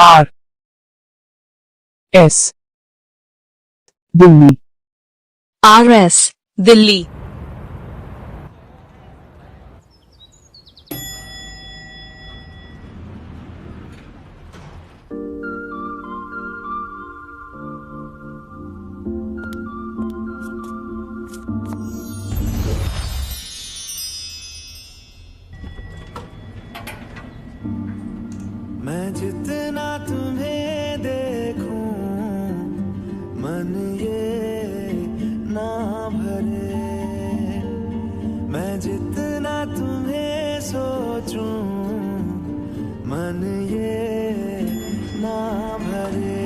R S Delhi RS Delhi मैं जितना तुम्हें देखूं मन ये ना भरे, मैं जितना तुम्हें सोचूं मन ये ना भरे।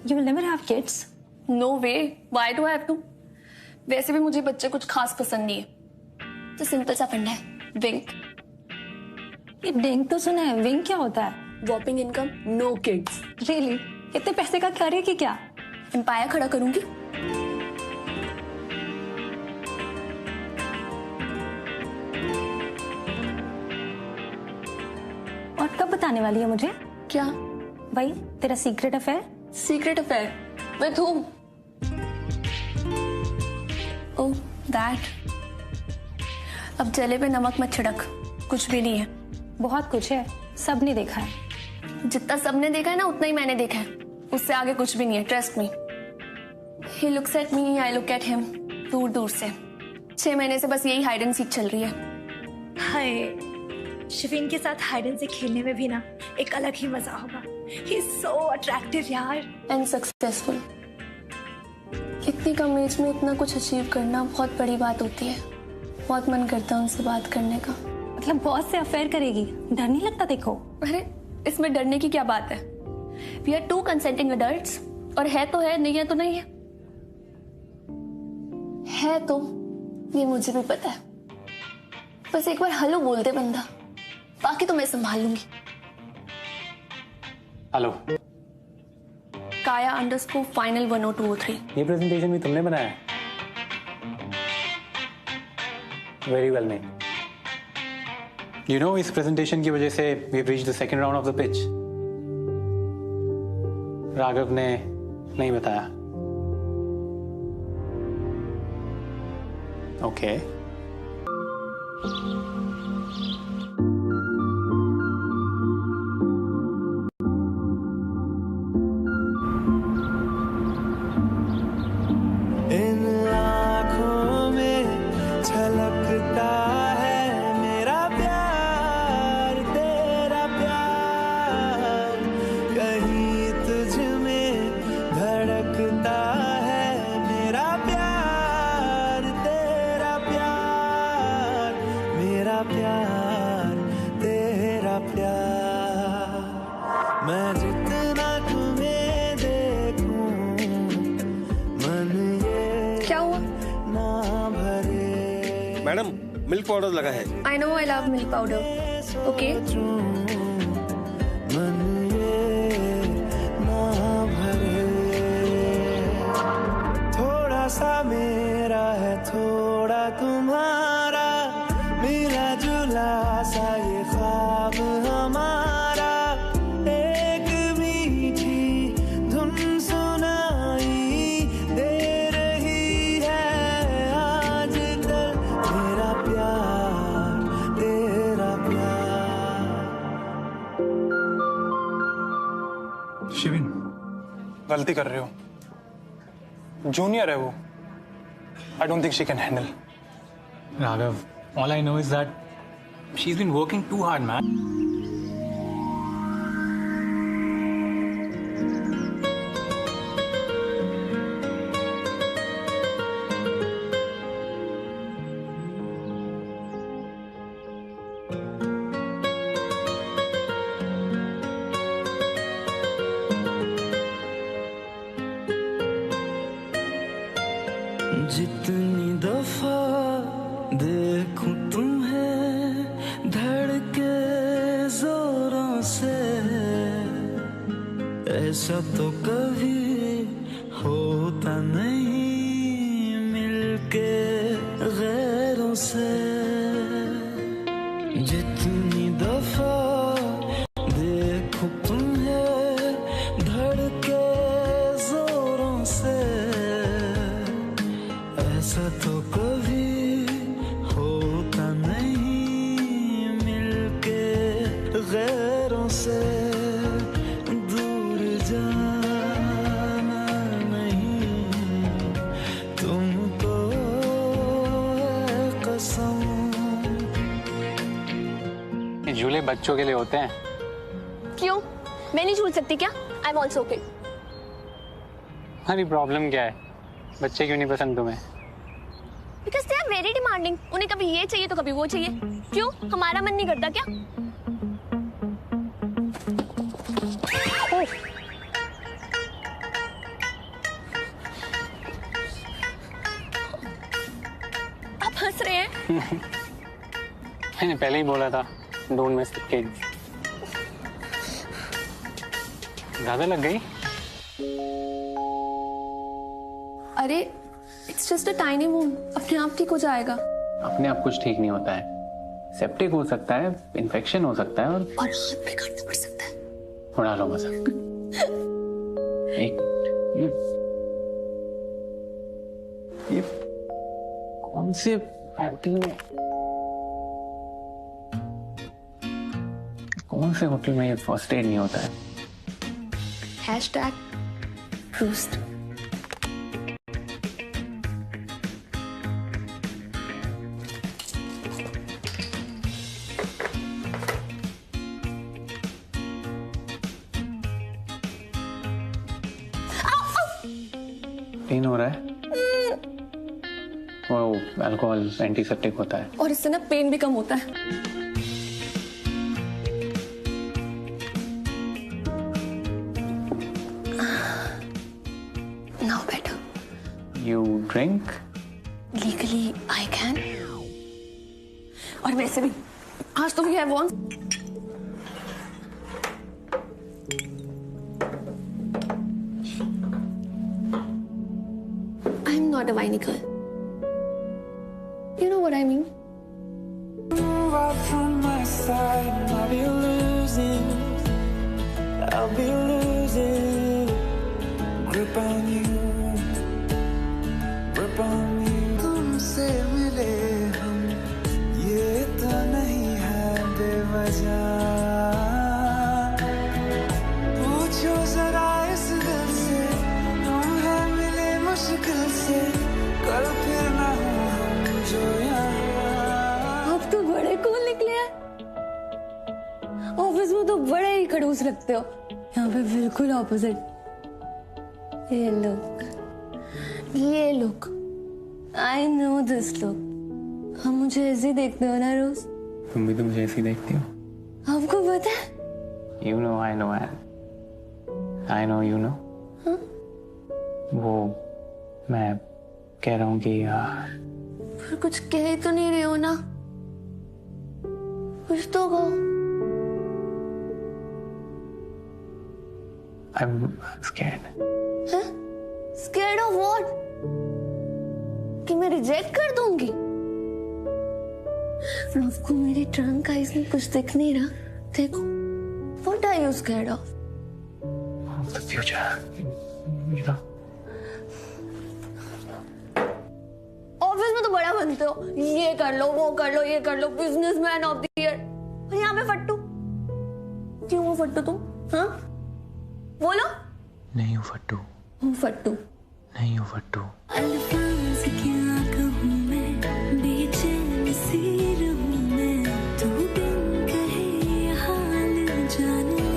You will never have kids? No way. Why do I have to? वैसे भी मुझे बच्चे कुछ खास पसंद नहीं है, तो सिंपल सा फंडा है, विंक। ये डिंग तो सुना है, विंग क्या होता है? वॉपिंग इनकम, नो किड्स। रियली? इतने पैसे का करेगी क्या? एम्पायर खड़ा करूंगी। और कब बताने वाली है मुझे? क्या? भाई तेरा secret affair? Secret affair with whom? Oh that. अब जले पे नमक मत छिड़क, कुछ भी नहीं है। बहुत कुछ है, सबने देखा है। जितना सबने देखा है ना उतना ही मैंने देखा है, उससे आगे कुछ भी नहीं है, trust me. He looks at me, I look at him, दूर दूर से। 6 महीने से बस यही हाइड एंड सीक चल रही है। हाय, शिफीन के साथ हाइड एंड सीक खेलने में भी ना एक अलग ही मजा होगा। ही इज सो अट्रैक्टिव यार, एंड सक्सेसफुल। इतनी कम एज में इतना कुछ अचीव करना बहुत बड़ी बात होती है। बहुत मन करता है उनसे बात करने का। मतलब बहुत से अफेयर करेगी, डर नहीं लगता? देखो अरे इसमें डरने की क्या बात है? वी आर 2 कंसेंटिंग अडल्ट्स, और है तो है, नहीं है तो नहीं है। है तो ये मुझे भी पता है, बस एक बार हेलो बोल दे बंदा, बाकी तो मैं संभाल लूंगी। हेलो। काया _ फाइनल 10203। ये प्रेजेंटेशन भी तुमने बनाया है? वेरी वेल नहीं। यू नो, इस प्रेजेंटेशन की वजह से we have reached the second round of the pitch. Raghav ने नहीं बताया। ओके इन आँखों में छलकता है मेरा प्यार, तेरा प्यार। कहीं तुझ में धड़कता है मेरा प्यार, तेरा प्यार। मेरा प्यार, तेरा प्यार। मैं जितना तुम्हें देखूं मन ये क्या हुआ? ना भरे। मैडम, मिल्क पाउडर लगा है। I know, I love milk powder. Okay. मन ये ना भरे। थोड़ा सा मेरा है, थोड़ा तुम्हारा, मिला जुला सा ये ख्वाब हमारा। एक मीठी धुन सुनाई दे रही है आजकल। मेरा प्यार, तेरा प्यार। शिविन, गलती कर रहे हो। जूनियर है वो। I don't think she can handle. Raghav, all I know is that she's been working too hard, man. जितनी दफा देखूं तुम्हें धड़के जोरों से, ऐसा तो कभी हो बच्चों के लिए होते हैं। क्यों? मैं नहीं झूल सकती क्या? I am also okay. हमारी प्रॉब्लम क्या है? बच्चे क्यों नहीं पसंद तुम्हें? Because they are very demanding. उन्हें कभी ये चाहिए तो कभी वो चाहिए। क्यों? हमारा मन नहीं करता क्या? आप हंस रहे हैं? मैंने पहले ही बोला था डोंट मिस द किड्स। ज्यादा लग गई? अरे it's just a tiny wound, अपने आप ठीक हो जाएगा। अपने आप कुछ ठीक नहीं होता है। सेप्टिक हो सकता है, इन्फेक्शन हो सकता है और हाथ पे काटना पड़ सकता है। उड़ा लो मजाक। एक ये कौन से होटल में ये फर्स्ट एड नहीं होता है? #Roost। पेन हो रहा है? वो अल्कोहल एंटीसेप्टिक होता है। और इससे ना पेन भी कम होता है। Now better. You drink? Legally I can. और वैसे भी आज तो we have won. I'm not a whiny girl. You know what I mean? Move out from my side and I'll be losing grip on you, तुमसे मिले हम ये तो नहीं है बेवजह। पूछो जरा इस दिल से, हम हैं मिले मुश्किल से, कल फिर ना हो हम जो यहाँ। आप तो बड़े कूल निकले हैं। ऑफिस में तो बड़े ही खड़ूस लगते हो, यहाँ पे बिल्कुल ऑपोजिट। ये look I know this look. हम मुझे ऐसे ही देखते हो ना रोज? तुम भी तो मुझे ऐसी देखती हो। आपको पता है? You know, I know, I know, you know. हाँ? वो मैं कह रहा हूँ कि पर कुछ कह तो नहीं रहे हो ना? कुछ तो कहो। I'm scared. हैं? Scared of what? कि मैं रिजेक्ट कर दूंगी? आपको मेरे ट्रंक आइज में कुछ दिख नहीं रहा? देखो, what are you scared of? Of the future, you know. Office में तो बड़ा बनते हो, ये कर लो, वो कर लो, ये कर लो, बिजनेसमैन ऑफ द ईयर। और यहाँ पे फट्टू। क्यों हो फट्टू तुम? हाँ? बोलो। नहीं हूँ फट्टू। हूँ फट्टू। नहीं हूँ फट्टू। अल्फाज क्या कहूँ मैं, बेचैन सी रहूँ मैं, तू बिन कहे ये हाल जान ले।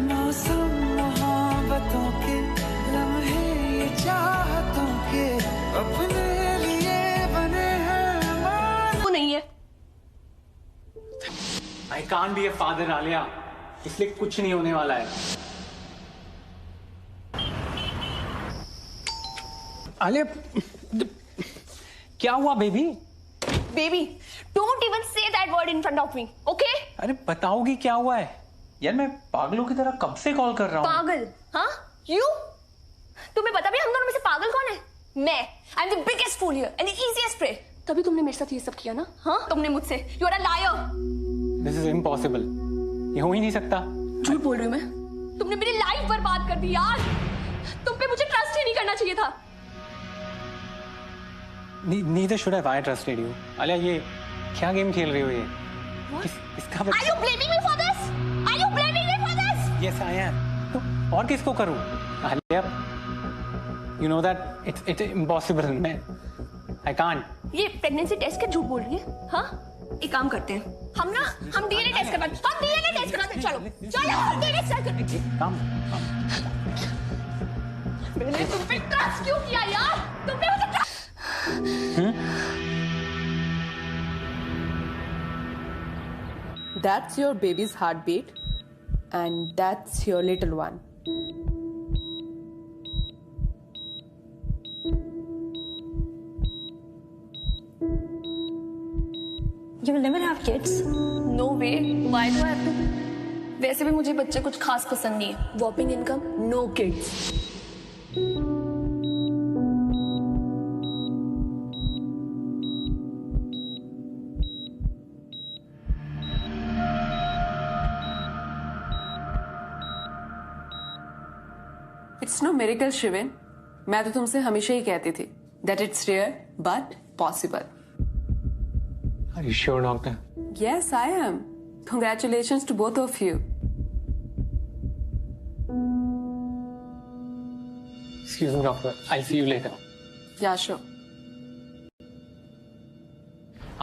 मौसम मोहब्बतों के लम्हे ये चाहतों के अपने लिए बने हैं। वो नहीं है। I can't be a father, Alia. इसलिए कुछ नहीं होने वाला है। आलिया, क्या हुआ baby? Baby, don't even say that word in front of me, okay? अरे बताओगी क्या हुआ है? यार मैं पागलों की तरह कब से कॉल कर रहा हूँ। पागल? हाँ? You? तुम्हें पता भी हम दोनों में से पागल कौन है? मैं। I'm the biggest fool here and the easiest prey. तभी तुमने मेरे साथ ये सब किया ना? हाँ? तुमने मुझसे। You are a liar. This is impossible. ये हो ही नहीं सकता। झूठ बोल रही हूँ मैं? तुमने मेरी लाइफ बर्बाद कर दी यार। तुम पे मुझे ट्रस्ट ही नहीं करना चाहिए था। Neither should have I trusted you. Alia ये क्या गेम खेल रही हो ये? इसका Are you blaming me for this? Are you blaming me for this? Yes, I am. तो और किसको करूं? Alia, you know that it's impossible. I can't. ये प्रेगनेंसी टेस्ट के झूठ बोल रही है? हाँ? एक काम करते हैं हम डीएनए टेस्ट करवाते हैं चलो हम डीएनए टेस्ट करते हैं। काम मैंने तुम पे ट्रस्ट क्यों किया यार? तुमने मुझे That's your baby's heartbeat, and that's your little one. You will never have kids. No way. Why do I have to? वैसे भी मुझे बच्चे कुछ खास पसंद नहीं है। Whopping income, no kids. It's no miracle, Shivin. मैं तो तुमसे हमेशा ही कहती थी that it's rare but possible. Are you sure, doctor? Yes, I am. Congratulations to both of you. Excuse me, doctor. I'll see you later. Yeah, sure.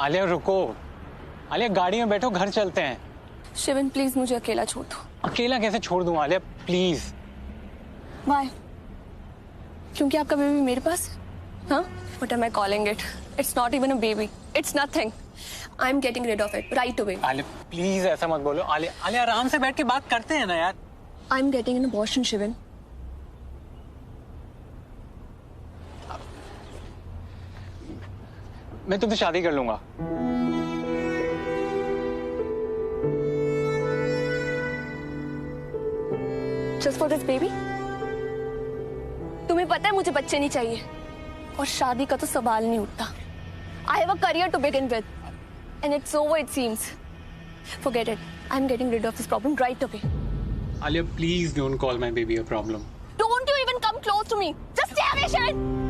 Alia रुको। आलिया गाड़ी में बैठो, घर चलते हैं। शिवन प्लीज मुझे अकेला छोड़ दो। अकेला कैसे छोड़ दूं आलिया, प्लीज। Why? क्योंकि आपका बेबी मेरे पास है? हाँ? What am I calling it? It's not even a baby. It's nothing. I'm getting rid of it right away. Alia please ऐसा मत बोलो। आलिया आलिया आराम से बैठ के बात करते हैं ना यार। I'm getting an abortion, Sivan. मैं तुमसे शादी कर लूंगा। Just for this baby? तुम्हें पता है मुझे बच्चे नहीं चाहिए और शादी का तो सवाल नहीं उठता। I have a career to begin with, and it's over it seems. Forget it. I'm getting rid of this problem right away. Alia please don't call my baby a problem. Don't you even come close to me. Just stay away, Shivan.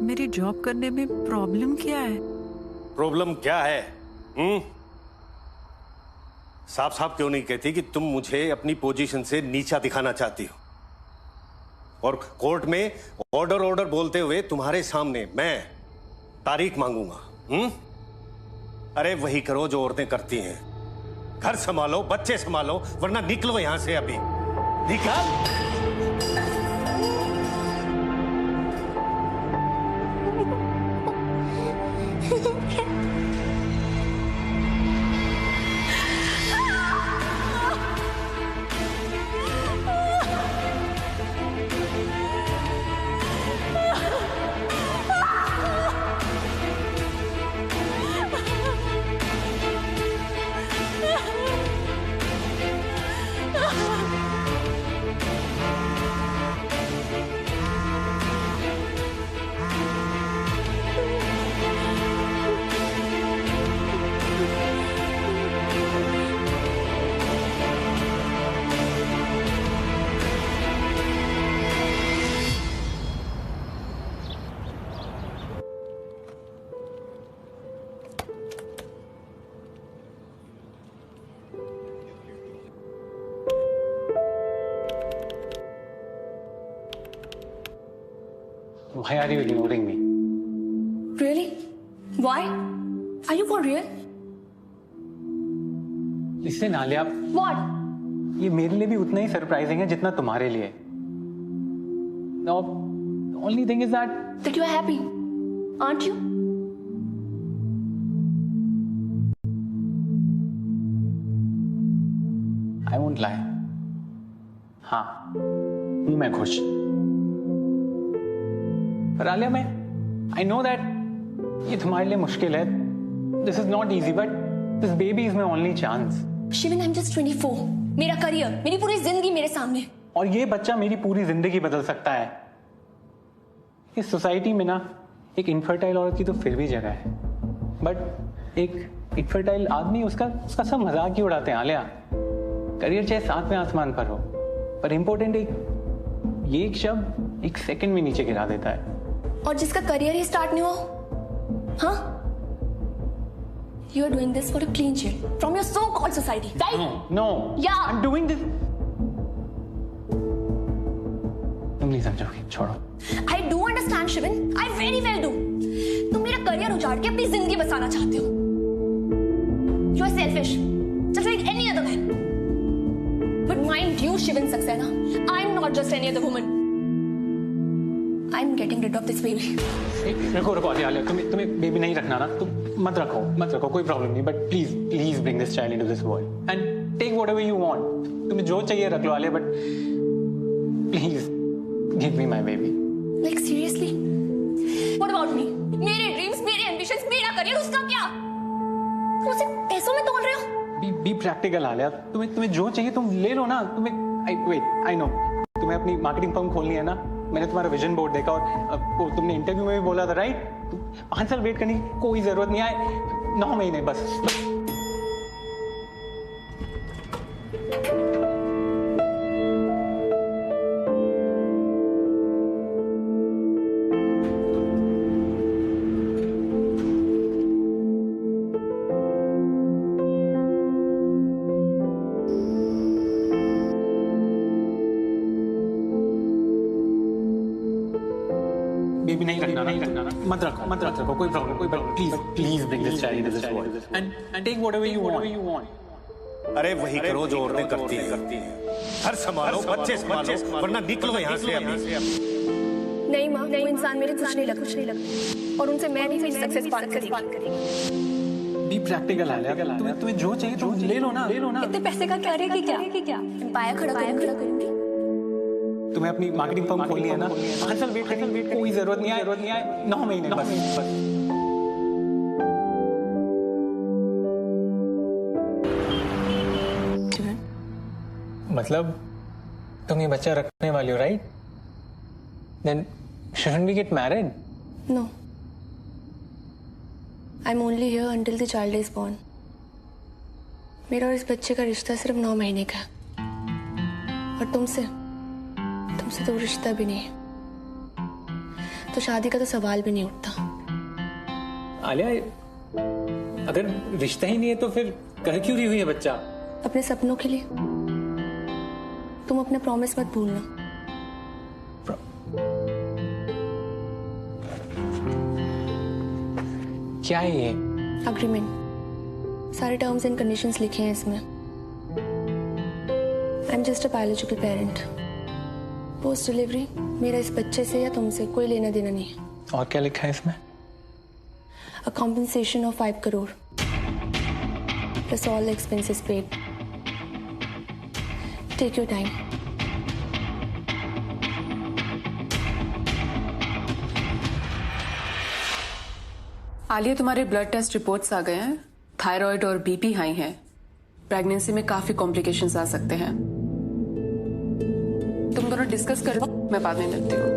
मेरी job करने में problem क्या है? Problem क्या है? साफ साफ क्यों नहीं कहती कि तुम मुझे अपनी पोजीशन से नीचा दिखाना चाहती हो? और कोर्ट में ऑर्डर बोलते हुए तुम्हारे सामने मैं तारीख मांगूंगा। अरे वही करो जो औरतें करती हैं। घर संभालो, बच्चे संभालो, वरना निकलो यहां से अभी। निकल। Why are you ignoring me? Really? Why? Are you for real? Listen, Alia, What? ये मेरे लिए भी उतना ही सरप्राइजिंग है जितना तुम्हारे लिए। No, the only thing is that you are happy, aren't you? I won't lie. हाँ, हूँ मैं खुश। पर आलिया I know that ये तुम्हारे लिए मुश्किल है। This is not easy, but this baby is my only chance. Sivan, I'm just 24. मेरा करियर, मेरी पूरी जिंदगी मेरे सामने। और ये बच्चा मेरी पूरी जिंदगी बदल सकता है। इस सोसाइटी में ना एक इनफर्टाइल औरत की तो फिर भी जगह है, बट एक इनफर्टाइल आदमी उसका सब मजाक ही उड़ाते हैं। आलिया, करियर चाहे सातवें आसमान पर हो, पर इंपॉर्टेंट ये एक शब्द एक सेकंड में नीचे गिरा देता है। और जिसका करियर ही स्टार्ट नहीं हुआ, हाँ? You are doing this for a clean sheet from your so-called society, right? No. Yeah. I'm doing this. तुम नहीं समझोगी, छोड़ो। I do understand, Shivan. I very well do. तुम मेरा करियर उजाड़ के अपनी जिंदगी बसाना चाहते हो। You are selfish, just like any other man. But mind you, Shivan Saxena, I'm not just any other woman. I'm getting rid of this baby. रखो आलिया, तुम्हें बेबी नहीं रखना ना, तुम मत रखो, कोई प्रॉब्लम नहीं, but please bring this child into this world and take whatever you want. तुम्हें जो चाहिए रख लो Alia, but please give me my baby. Like seriously? What about me? मेरे ड्रीम्स, मेरे एम्बिशंस, मेरा करियर, उसका क्या? तुम उसे पैसों में तोल रहे हो? बी प्रैक्टिकल आलिया, तुम्हें जो चाहिए तुम ले लो ना। आई नो तुम्हें अपनी मार्केटिंग फर्म खोलनी है ना। मैंने तुम्हारा विजन बोर्ड देखा और तुमने इंटरव्यू में भी बोला था, राइट? 5 साल वेट करने की कोई जरूरत नहीं है, 9 महीने बस। बेबी नहीं रखना, मत रखो, कोई problem, please bring this child into this world and take whatever you want. अरे वही करो जो औरतें करती हैं। घर संभालो, बच्चे संभालो, वरना निकलो यहाँ से अभी। नहीं माँ, वो इंसान मेरे कुछ नहीं लगते और उनसे मैं भी मेरी सक्सेस पार करेगी। बी प्रैक्टिकल आलिया, तुम्हें जो चाहिए तुम ले लो ना। इतने पैसे का क्या रहेगी क्या? पाया खड़ा करूंगी। तुम्हें अपनी मार्केटिंग फर्म खोलनी है ना। 5 साल वेट करने की कोई जरूरत नहीं है, 9 महीने बस। मतलब तुम ये बच्चा रखने वाली हो, right? Then shouldn't we get married? No. I'm only here until the child is born. मेरा और इस बच्चे का रिश्ता सिर्फ 9 महीने का है और तुमसे तो रिश्ता भी नहीं है, तो शादी का तो सवाल भी नहीं उठता। आलिया, अगर रिश्ता ही नहीं है तो फिर कर क्यों रही हुई है बच्चा? अपने सपनों के लिए। तुम अपने प्रॉमिस मत भूलना। क्या है ये? अग्रीमेंट, सारे टर्म्स एंड कंडीशंस लिखे हैं इसमें। I am just a biological parent. Post delivery मेरा इस बच्चे से या तुमसे कोई लेना देना नहीं है। और क्या लिखा है इसमें? A compensation of 5 crore plus all expenses paid. Take your time. Alia, तुम्हारे ब्लड टेस्ट रिपोर्ट्स आ गए हैं। थायराइड और बीपी हाई हैं। प्रेगनेंसी में काफी कॉम्प्लिकेशंस आ सकते हैं। तुम दोनों डिस्कस कर लो, मैं बाद में मिलती हूँ।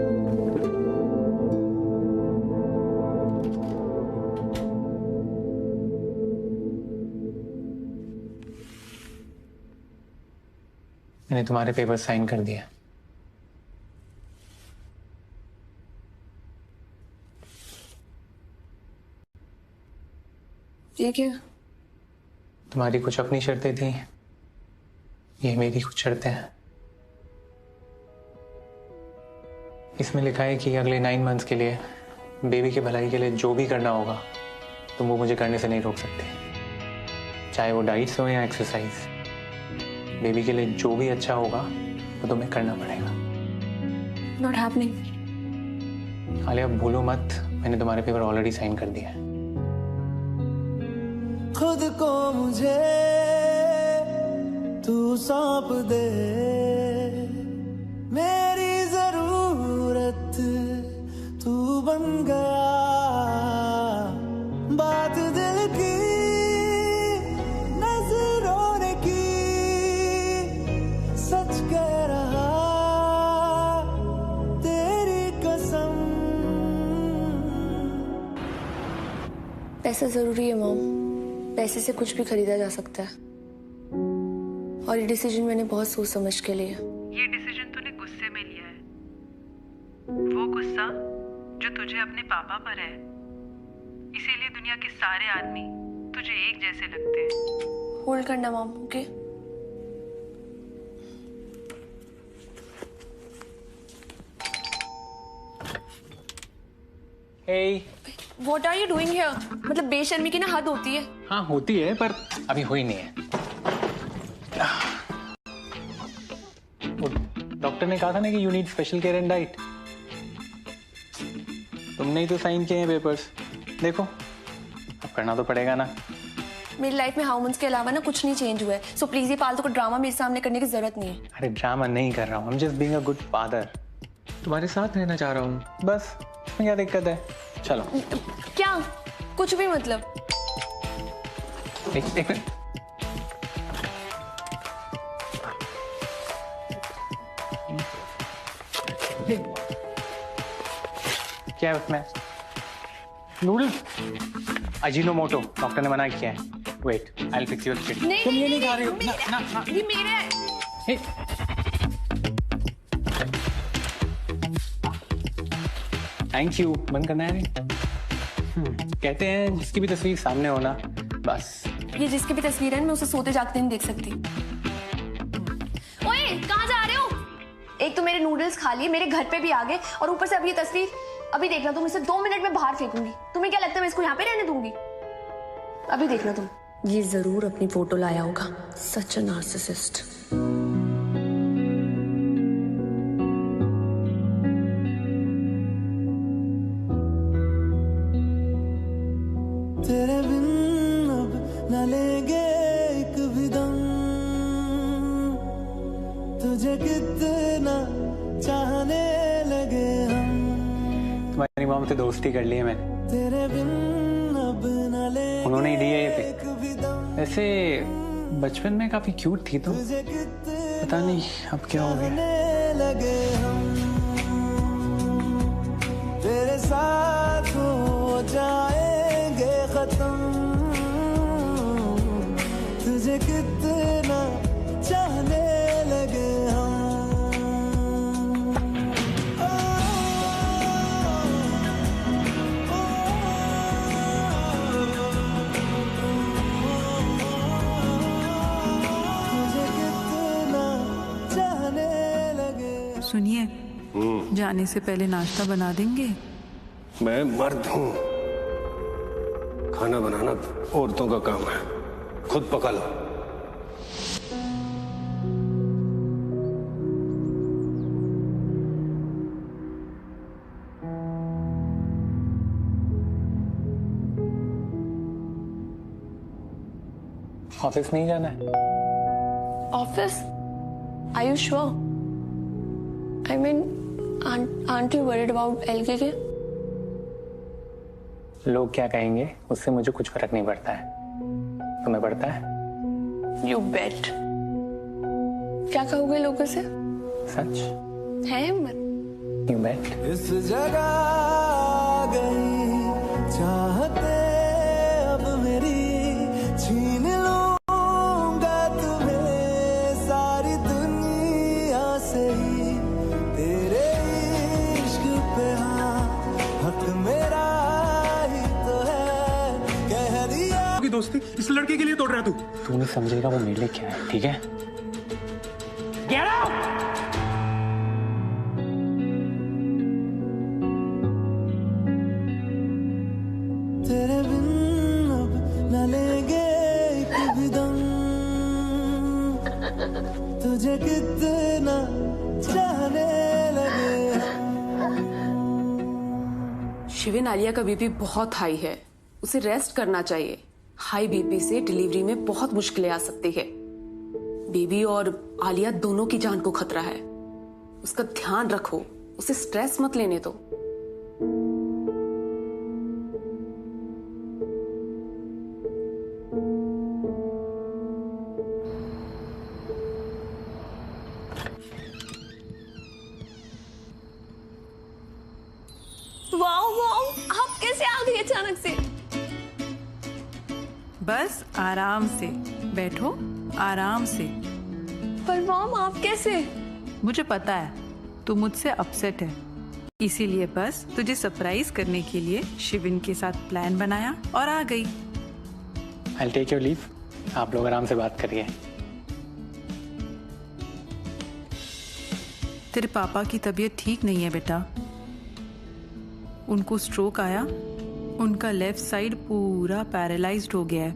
मैंने तुम्हारे पेपर साइन कर दिया। ये क्या? तुम्हारी कुछ अपनी शर्तें थी, ये मेरी कुछ शर्तें हैं। इसमें लिखा है कि अगले 9 मंथ्स के लिए बेबी के भलाई के लिए जो भी करना होगा तुम वो मुझे करने से नहीं रोक सकते, चाहे वो डाइट्स हो या एक्सरसाइज। बेबी के लिए जो भी अच्छा होगा वो तुम्हें करना पड़ेगा। Not happening. आलिया, भूलो मत, मैंने तुम्हारे पेपर ऑलरेडी साइन कर दिया है। खुद को मुझे तू सौंप दे, मेरी जरूरत तू बन गया। बात दिल की नजरों ने की, सच कह रहा तेरी कसम। पैसा जरूरी है मॉम, पैसे से कुछ भी खरीदा जा सकता है और ये डिसीजन मैंने बहुत सोच समझ के लिया। ये डिसीजन तूने गुस्से में लिया है, वो गुस्सा जो तुझे अपने पापा पर है। इसीलिए दुनिया के सारे आदमी तुझे एक जैसे लगते हैं। होल्ड करना mom, okay? Hey. What are you doing here? मतलब बेशर्मी की ना हद होती है। हाँ होती है, पर अभी हुई नहीं है। डॉक्टर ने कहा था ना कि you need special care and diet. तुमने ही तो साइन किए हैं पेपर्स, देखो अब करना तो पड़ेगा ना। मेरी लाइफ में हार्मोन्स के अलावा ना कुछ नहीं चेंज हुआ है, सो प्लीज ये फालतू का ड्रामा मेरे सामने करने की जरूरत नहीं है। अरे ड्रामा नहीं कर रहा हूँ, I'm just being a good father। तुम्हारे साथ रहना चाह रहा हूँ बस, इसमें क्या दिक्कत है? चलो। क्या? कुछ भी मतलब? एक मिनट। क्या है उसमें? नूडल्स, अजीनोमोटो, डॉक्टर ने मना किया है। Wait, I will fix your kidney. नहीं, तुम ये नहीं नहीं, खा रही हो? नहीं, ना ना। ये मेरे हैं। Thank you. बंद करना है नहीं? कहते हैं जिसकी भी तस्वीर सामने हो ना, बस। ये जिसकी भी तस्वीर है मैं उसे सोते जागते नहीं देख सकती। ओए, कहाँ जा रहे हो? एक तो मेरे नूडल्स खा लिए, मेरे घर पे भी आ गए, और ऊपर से अब ये तस्वीर। अभी देखना तुम, इसे 2 मिनट में बाहर फेंकूंगी। तुम्हें क्या लगता है मैं इसको यहाँ पे रहने दूंगी? अभी देखना तुम। ये जरूर अपनी फोटो लाया होगा, सच अ नार्सिसिस्ट। तेरे बिन अब न लेंगे एक भी दम, तुझे कितना चाहने लगे हम। तुम्हारी माँ से दोस्ती कर ली है मैंने। तेरे बिन अब न लेंगे उन्होंने ही दी है ये एक भी दम, वैसे बचपन में काफी क्यूट थी तुम, तुझे कितना पता नहीं अब क्या हो गया। चाहने लगे हम। तेरे साथ हो जाएंगे खत्म, तुझे कितना चाहने लगे हम। तुझे कितना चाहने लगे। सुनिए, जाने से पहले नाश्ता बना देंगे? मैं मर्द हूं, खाना बनाना औरतों का काम है, खुद पका लो। ऑफिस नहीं जाना है? Office? Are you sure? I mean, aren't you worried about LKK? लोग क्या कहेंगे उससे मुझे कुछ फर्क नहीं पड़ता है, तुम्हें पड़ता है? You bet. क्या कहोगे लोगों से? सच? है हिम्मत? You bet. इस जगह आ गई चाहते अब मेरी, छीन लूंगा तुम्हें सारी दुनिया से ही। तेरे इश्क पे हाँ, हक मेरा ही तो है, कह दिया। की दोस्ती इस लड़के के लिए तोड़ रहा तू? तू नहीं समझेगा वो मेरे लिए क्या है, ठीक है? Get out! तेरे बिन अब न लेंगे एक भी दम, तुझे कितना चाहने लगे हम। शिविन, आलिया का बीपी बहुत हाई है, उसे रेस्ट करना चाहिए। हाई बीपी से डिलीवरी में बहुत मुश्किलें आ सकती है। बेबी और आलिया दोनों की जान को खतरा है, उसका ध्यान रखो, उसे स्ट्रेस मत लेने दो। वाओ वाओ, आप कैसे आ गए अचानक से? बस आराम से बैठो, आराम से। पर मॉम, आप कैसे? मुझे पता है तू मुझसे अपसेट है, इसीलिए बस तुझे सरप्राइज करने के लिए शिविन के साथ प्लान बनाया और आ गई। आई टेक योर लीव, आप लोग आराम से बात करिए। तेरे पापा की तबीयत ठीक नहीं है बेटा, उनको स्ट्रोक आया, उनका लेफ्ट साइड पूरा पैरालाइज्ड हो गया है,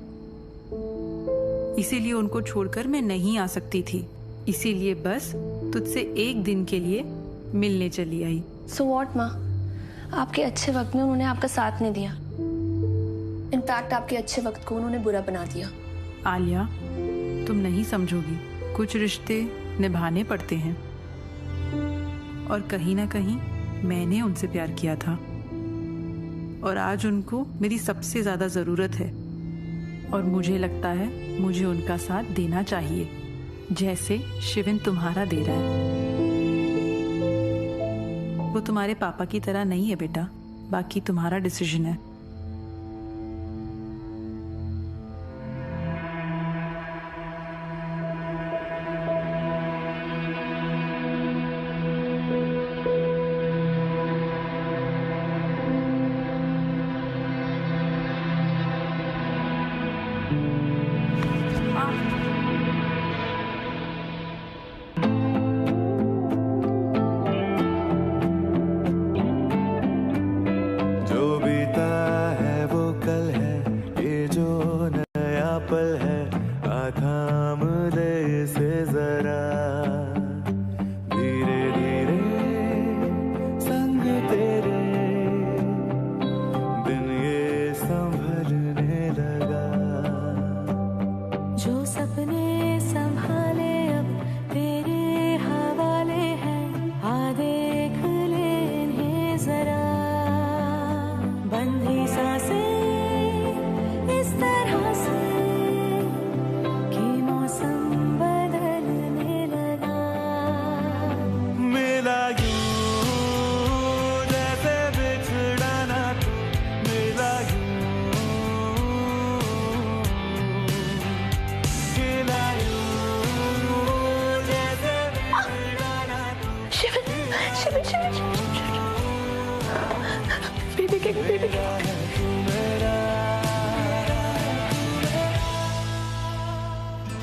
इसीलिए उनको छोड़कर मैं नहीं आ सकती थी, इसीलिए बस तुझसे एक दिन के लिए मिलने चली आई। सो वॉट माँ, आपके अच्छे वक्त में उन्होंने आपका साथ नहीं दिया, इनफैक्ट आपके अच्छे वक्त को उन्होंने बुरा बना दिया। आलिया, तुम नहीं समझोगी, कुछ रिश्ते निभाने पड़ते हैं और कहीं ना कहीं मैंने उनसे प्यार किया था और आज उनको मेरी सबसे ज्यादा जरूरत है और मुझे लगता है मुझे उनका साथ देना चाहिए, जैसे शिविन तुम्हारा दे रहा है। वो तुम्हारे पापा की तरह नहीं है बेटा, बाकी तुम्हारा डिसीजन है।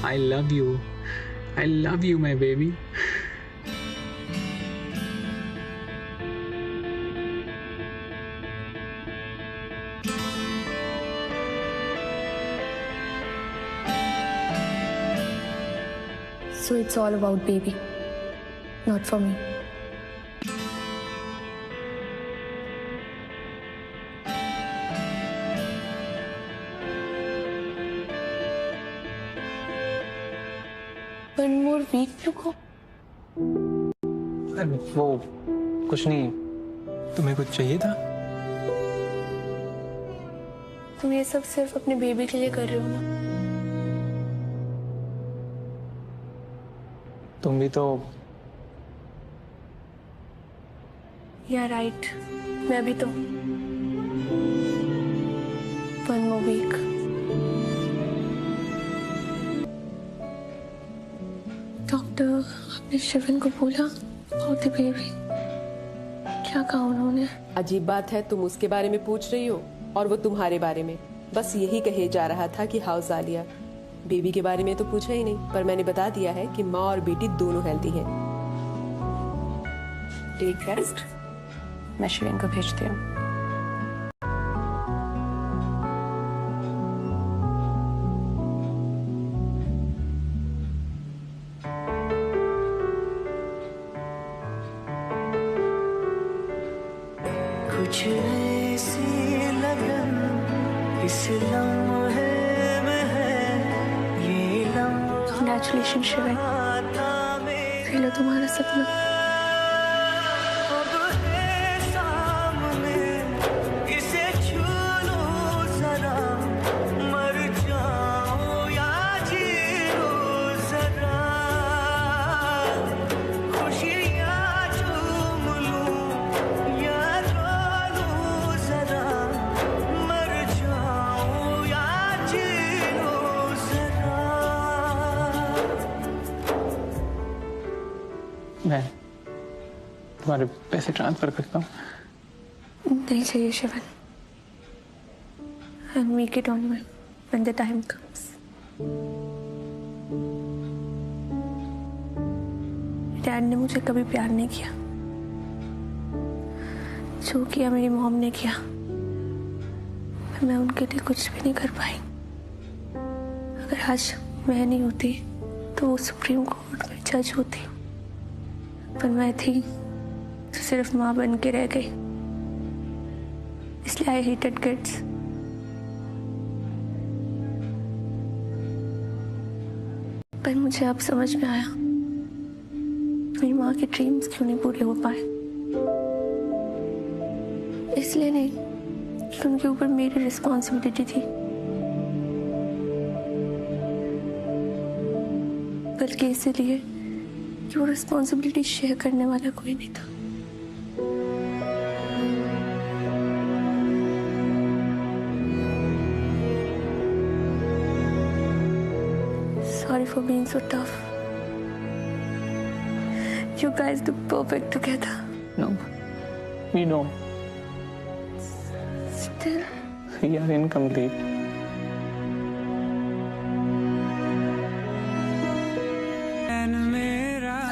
I love you. I love you, my baby. So it's all about baby, not for me. One more week to go. वो कुछ नहीं, तुम्हें कुछ चाहिए था? तुम ये सब सिर्फ अपने बेबी के लिए कर रहे हो ना? तुम भी तो। या राइट, मैं भी तो। One more week. डॉक्टर, आपने शिविन को बोला about the baby? क्या कहा उन्होंने? अजीब बात है, तुम उसके बारे में पूछ रही हो और वो तुम्हारे बारे में। बस यही कहे जा रहा था कि हाउस आलिया। बेबी के बारे में तो पूछा ही नहीं, पर मैंने बता दिया है कि माँ और बेटी दोनों हेल्दी हैं। टेक रेस्ट, मैं शिविन को भेजती हूँ। कुछ ऐसी लगन इस लम्हे में है, ये लम्हा Congratulations, शिविन। ये लो तुम्हारा सपना। अब है सामने, इसे छू लो जरा, मर जाओ या जी लो जरा, खुशियाँ चूम लूं या रो लूं जरा, मर जाओ या जी लो जरा। मैं तुम्हारे पैसे ट्रांसफर करता हूँ। नहीं चाहिए Shivan. I'll make it on when the time comes. Dad ने मुझे कभी प्यार नहीं किया। जो किया मेरी मॉम ने किया, मैं उनके लिए कुछ भी नहीं कर पाई। अगर आज मैं नहीं होती तो वो सुप्रीम कोर्ट में जज होती, पर मैं थी तो सिर्फ माँ बन के रह गई। इसलिए आई हेटेड किड्स। पर मुझे अब समझ में आया मेरी माँ के ड्रीम्स क्यों नहीं पूरे हो पाए। इसलिए नहीं कि उनके ऊपर मेरी रिस्पॉन्सिबिलिटी थी, बल्कि इसलिए कि वो रिस्पॉन्सिबिलिटी शेयर करने वाला कोई नहीं था। Sorry for being so tough. You guys look perfect together. No, we don't. Still, We are incomplete.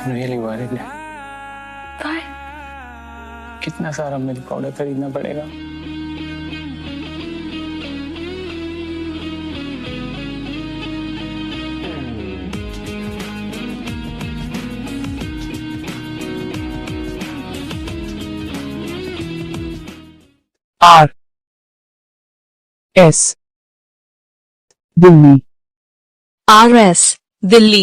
I'm really worried. why? कितना सारा मिल्क पाउडर खरीदना पड़ेगा? RS Delhi RS, Delhi.